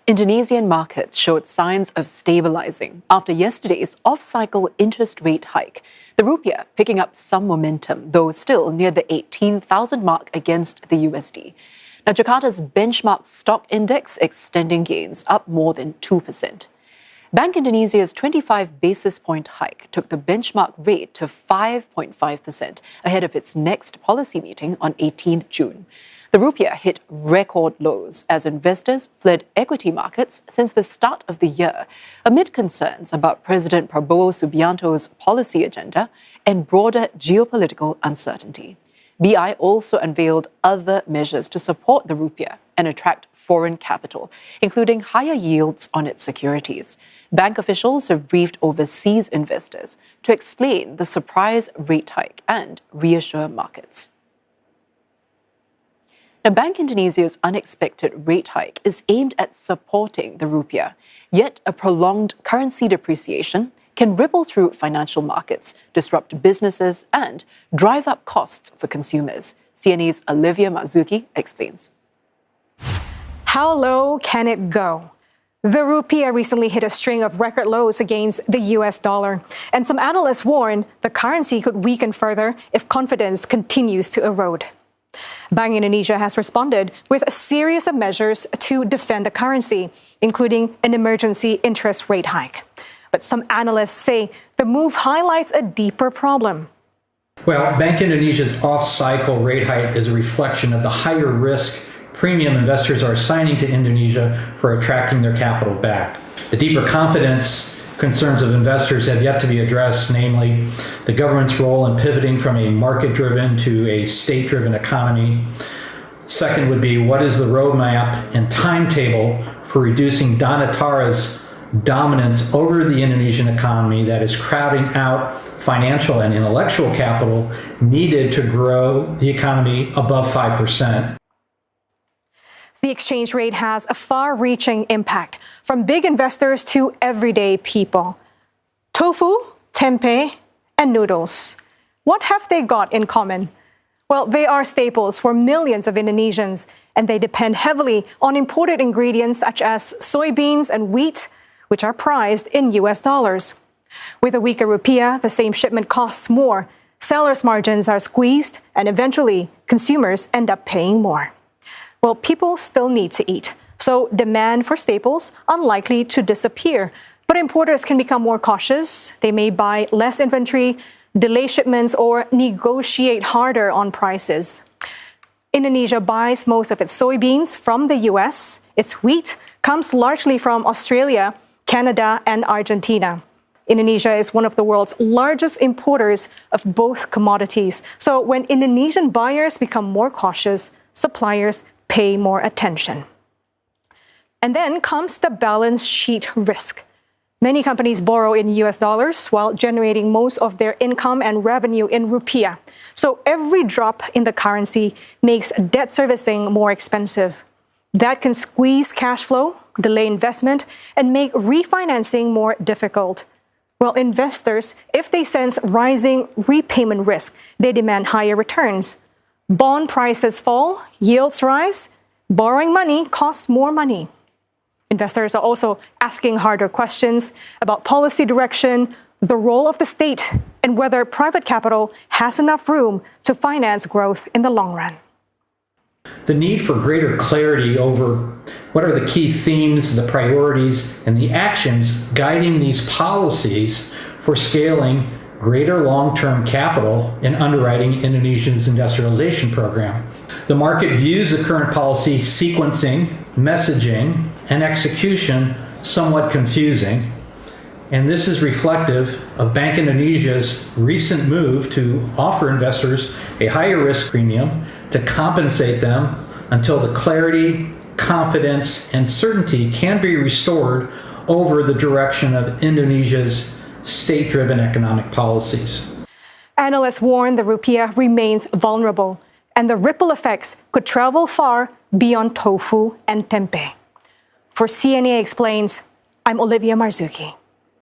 Indonesian markets showed signs of stabilising after yesterday's off-cycle interest rate hike. The rupiah picking up some momentum, though still near the 18,000 mark against the USD. Now, Jakarta's benchmark stock index extending gains up more than 2%. Bank Indonesia's 25 basis point hike took the benchmark rate to 5.5% ahead of its next policy meeting on 18th June. The rupiah hit record lows as investors fled equity markets since the start of the year, amid concerns about President Prabowo Subianto's policy agenda and broader geopolitical uncertainty. BI also unveiled other measures to support the rupiah and attract foreign capital, including higher yields on its securities. Bank officials have briefed overseas investors to explain the surprise rate hike and reassure markets. Now, Bank Indonesia's unexpected rate hike is aimed at supporting the rupiah, yet a prolonged currency depreciation can ripple through financial markets, disrupt businesses, and drive up costs for consumers. CNA's Olivia Marzuki explains. How low can it go? The rupiah recently hit a string of record lows against the US dollar, and some analysts warn the currency could weaken further if confidence continues to erode. Bank Indonesia has responded with a series of measures to defend the currency, including an emergency interest rate hike. But some analysts say the move highlights a deeper problem. Well, Bank Indonesia's off-cycle rate hike is a reflection of the higher risk premium investors are assigning to Indonesia for attracting their capital back. The deeper confidence concerns of investors have yet to be addressed, namely the government's role in pivoting from a market-driven to a state-driven economy. Second would be, what is the roadmap and timetable for reducing Donatara's dominance over the Indonesian economy that is crowding out financial and intellectual capital needed to grow the economy above 5%. The exchange rate has a far-reaching impact, from big investors to everyday people. Tofu, tempeh, and noodles. What have they got in common? Well, they are staples for millions of Indonesians, and they depend heavily on imported ingredients such as soybeans and wheat, which are priced in US dollars. With a weaker rupiah, the same shipment costs more. Sellers' margins are squeezed, and eventually, consumers end up paying more. Well, people still need to eat, so demand for staples unlikely to disappear. But importers can become more cautious. They may buy less inventory, delay shipments, or negotiate harder on prices. Indonesia buys most of its soybeans from the US. Its wheat comes largely from Australia, Canada, and Argentina. Indonesia is one of the world's largest importers of both commodities. So when Indonesian buyers become more cautious, suppliers pay more attention. And then comes the balance sheet risk. Many companies borrow in US dollars while generating most of their income and revenue in rupiah. So every drop in the currency makes debt servicing more expensive. That can squeeze cash flow, delay investment, and make refinancing more difficult. Well, investors, if they sense rising repayment risk, they demand higher returns. Bond prices fall, yields rise, borrowing money costs more money. Investors are also asking harder questions about policy direction, the role of the state, and whether private capital has enough room to finance growth in the long run. The need for greater clarity over what are the key themes, the priorities, and the actions guiding these policies for scaling greater long-term capital in underwriting Indonesia's industrialization program. The market views the current policy sequencing, messaging, and execution somewhat confusing, and this is reflective of Bank Indonesia's recent move to offer investors a higher risk premium to compensate them until the clarity, confidence, and certainty can be restored over the direction of Indonesia's state-driven economic policies. Analysts warn the rupiah remains vulnerable, and the ripple effects could travel far beyond tofu and tempeh. For CNA Explains, I'm Olivia Marzuki.